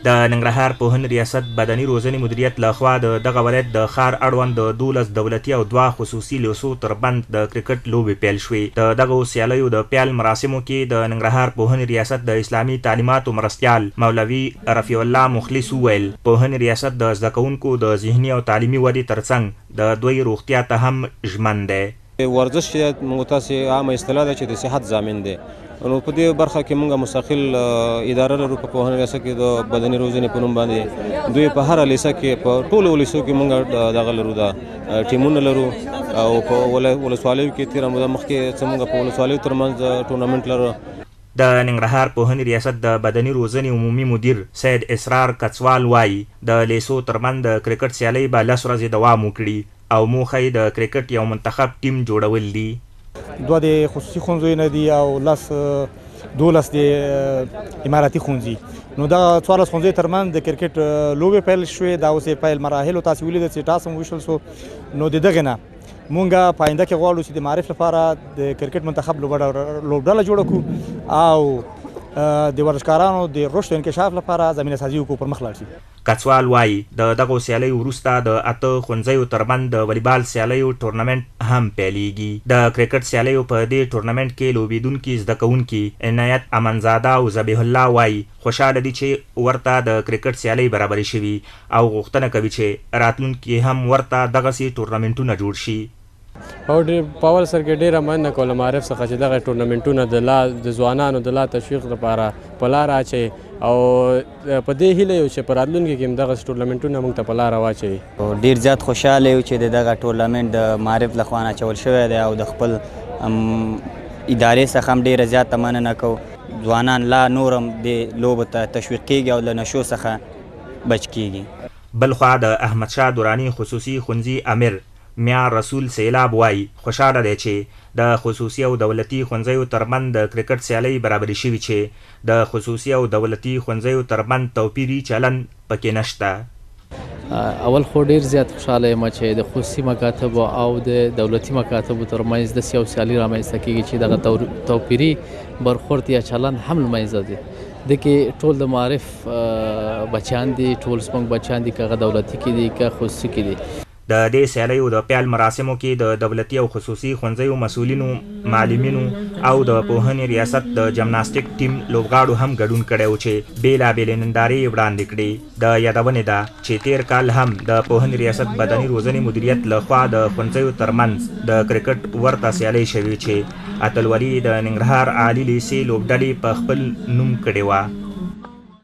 د ننګرهار پوهنې ریاست بدني روزنې مدیریت لخوا د دغه ولایت د ښار اړوند د 12 دولتي او 2 خصوصي لیسو تربند د کرکټ لوبې پیل شوې. د دغو سیالیو د پیل مراسمو کې د ننګرهار پوهنې ریاست د اسلامي تعلیماتو مرستیال مولوي رفیع الله مخلص وویل پوهنې ریاست د زده کوونکو د ذهني او تعلیمي ودې ترڅنګ د دوی روغتیا ته هم ژمن دی. ورزش موږ تاسې عامه اصطلاح ده چې د صحت ضامن دی. نو په دې برخه کې موږ مستقل اداره لرو په پوهنې ریاست کې د بدني روزنې په نوم باندې. دوی په هره لیسه کې په ټولو لیسو کې موږ دغه لرو دا ټیمونه لرو او په ولسوالیو کې تېره موده مخکې څه موږ په ولسوالیو ترمنځ ټورنمنټ لرو. د ننګرهار پوهنې ریاست د بدني روزنې عمومي مدیر سید اسرار کڅوال وایي د لیسو ترمنځ د کرکټ سیالۍ به 10 ورځې دوام وکړي او موخه یې د کرکټ یو منتخب ټیم جوړول دي. 2 د خصوصي ښوونځیو دي او 12 د اماراتي ښوونځي. نو دا 14 ښوونځیو ترمنځ د کرکټ لوبې پیل شوې. دا اوس یې پیل مراحلو تاسې ولیدل چې ټاس هم وشول سو. نو د دغې نه مونږ په آینده کې غواړو چې د معرف لپاره د کرکټ منتخب لوبډله جوړه کړو او د ورزشکارانو د رشد او انکشاف لپاره زمینه سازي وکړو، پر مخ لاړ شي. کڅوال وایي د دغو سیالیو وروسته د 8 ښوونځیو ترمنځ د والیبال سیالیو ټورنمنټ هم پیلیږي. د کرکټ سیالیو په دې ټورنمنټ کې لوبېدونکي زده کوونکي عنایت امنزاده او ذبیح الله وایي خوشحاله دي چې ورته د کرکټ سیالۍ برابرې شوي او غوښتنه کوي چې راتلونکي هم ورته دغسې ټورنمنټونه جوړ شي. او په اول سر کې ډېره مننه کوله معرف څخه چې دغه ټورنمنټونه د ځوانانو د لا تشویق لپاره په لاره اچوي او په دې هیله یو چې په راتلونکي کې هم دغسې ټورنمنټونه موږ ته په لاره واچوي. ډېر زیات خوشحاله یو چې د دغه ټورنمنټ د معرف له خوا اچول شوی دی او د خپل ادارې څخه هم ډېره زیاته مننه کوو. ځوانان لا نور هم د لوبو ته تشویق کېږي او له نشو څخه بچ کېږي. بلخوا د احمدشاه دراني خصوصي ښوونځي امیر میار رسول سیلاب وایي خوشحاله دی چې د خصوصي او دولتي ښوونځیو ترمنځ د کرکټ سیالۍ برابرې شوي چې د خصوصي او دولتي ښوونځیو ترمنځ توپیري چلن پکې نشته. اول خو ډیر زیات خوشحاله یم چې د خصوصي مکاتبو او د دولتي مکاتبو ترمنځ د یو سیالي رامنځته کېږي چې دغه توپیري برخورد یا چلن هم له منځه ځي. د کې ټول د معرف بچیان دي، ټول زموږ بچیان دي، که هغه دولتي کې دي که خصوصي کې دي. د دې سیالیو د پیل مراسمو کې د دولتي او خصوصي ښوونځیو مسؤلینو، معلمینو او د پوهنې ریاست د جمناستیک ټیم لوبغاړو هم ګډون کړی و چې بېلابېلې نندارې وړاندې کړې. د یادونې ده چې تېر کال هم د پوهنې ریاست بدني روزنې مدیریت لخوا د ښوونځیو ترمنځ د کرکټ ورته سیالۍ شوې چې اتلولي د ننګرهار عالي لیسې لوبډلې په خپل نوم کړې وه.